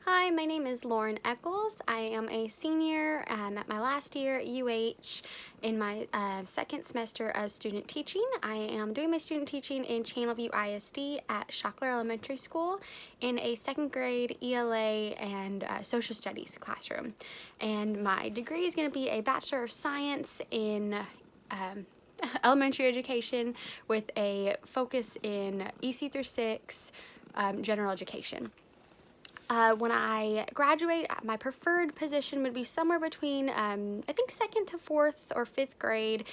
Hi, my name is Lauren Echols. I am a senior at my last year at UH in my second semester of student teaching. I am doing my student teaching in Channelview ISD at Shockler Elementary School in a second grade ELA and social studies classroom. And my degree is going to be a Bachelor of Science in elementary education with a focus in EC through 6 general education. When I graduate, my preferred position would be somewhere between, I think, second to fourth or fifth grade,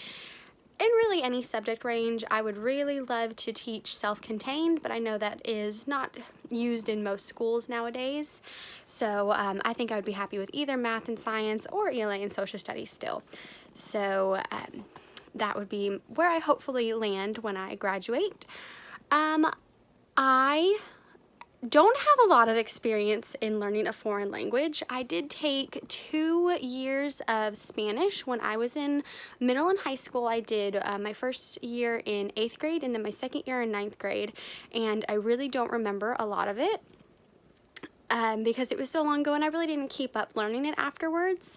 in really any subject range. I would really love to teach self-contained, but I know that is not used in most schools nowadays. So I think I would be happy with either math and science or ELA and social studies still. So that would be where I hopefully land when I graduate. I don't have a lot of experience in learning a foreign language. I did take 2 years of Spanish when I was in middle and high school. I did my first year in 8th grade and then my second year in 9th grade, and I really don't remember a lot of it because it was so long ago and I really didn't keep up learning it afterwards.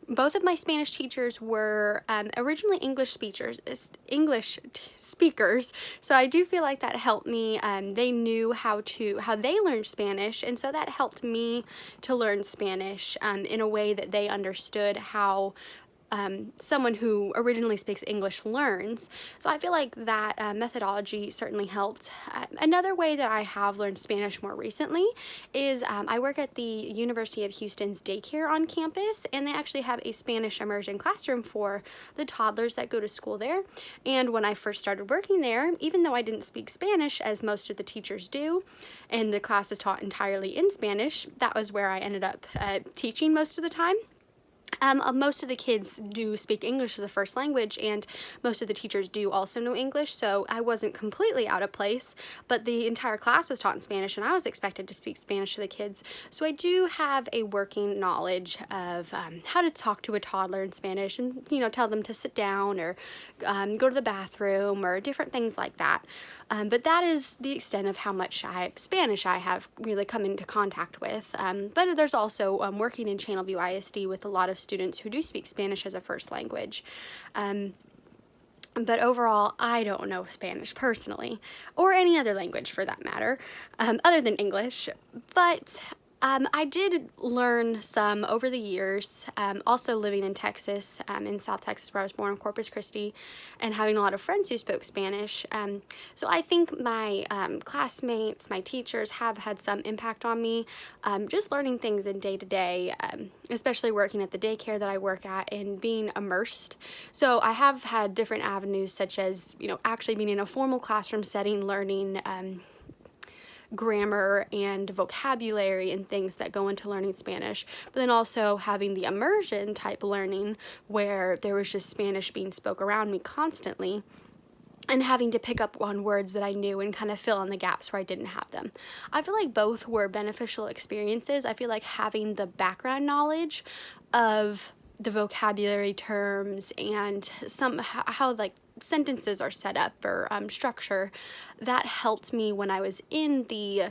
Both of my Spanish teachers were originally English speakers, so I do feel like that helped me. They knew how they learned Spanish, and so that helped me to learn Spanish in a way that they understood how someone who originally speaks English learns. So I feel like that methodology certainly helped. Another way that I have learned Spanish more recently is I work at the University of Houston's daycare on campus, and they actually have a Spanish immersion classroom for the toddlers that go to school there. And when I first started working there, even though I didn't speak Spanish, as most of the teachers do, and the class is taught entirely in Spanish, that was where I ended up teaching most of the time. Most of the kids do speak English as a first language, and most of the teachers do also know English, so I wasn't completely out of place, but the entire class was taught in Spanish, and I was expected to speak Spanish to the kids, so I do have a working knowledge of how to talk to a toddler in Spanish and, tell them to sit down or go to the bathroom or different things like that. But that is the extent of how much Spanish I have really come into contact with. But there's also working in Channelview ISD with a lot of students who do speak Spanish as a first language. But overall, I don't know Spanish personally, or any other language for that matter, other than English. But I did learn some over the years, also living in Texas, in South Texas, where I was born, in Corpus Christi, and having a lot of friends who spoke Spanish. So I think my classmates, my teachers have had some impact on me, just learning things in day-to-day, especially working at the daycare that I work at and being immersed. So I have had different avenues, such as, actually being in a formal classroom setting, learning grammar and vocabulary and things that go into learning Spanish, but then also having the immersion type learning where there was just Spanish being spoke around me constantly and having to pick up on words that I knew and kind of fill in the gaps where I didn't have them. I feel like both were beneficial experiences. I feel like having the background knowledge of the vocabulary terms and how sentences are set up or structure, that helped me when I was in the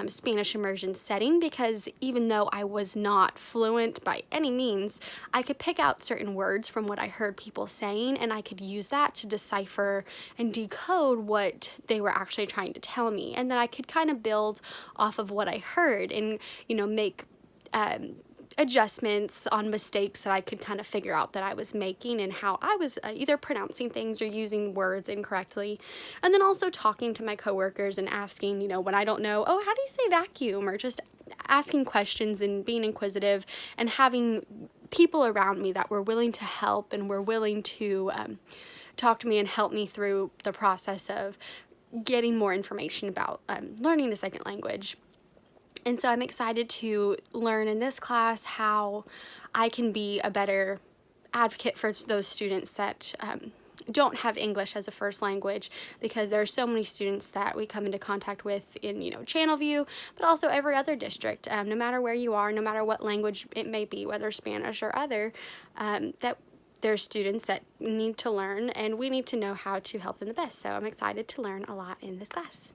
Spanish immersion setting, because even though I was not fluent by any means, I could pick out certain words from what I heard people saying, and I could use that to decipher and decode what they were actually trying to tell me, and then I could kind of build off of what I heard and make adjustments on mistakes that I could kind of figure out that I was making and how I was either pronouncing things or using words incorrectly. And then also talking to my coworkers and asking, when I don't know, oh, how do you say vacuum? Or just asking questions and being inquisitive and having people around me that were willing to help and were willing to talk to me and help me through the process of getting more information about learning a second language. And so I'm excited to learn in this class how I can be a better advocate for those students that don't have English as a first language, because there are so many students that we come into contact with in, Channelview, but also every other district, no matter where you are, no matter what language it may be, whether Spanish or other, that there's students that need to learn, and we need to know how to help them the best. So I'm excited to learn a lot in this class.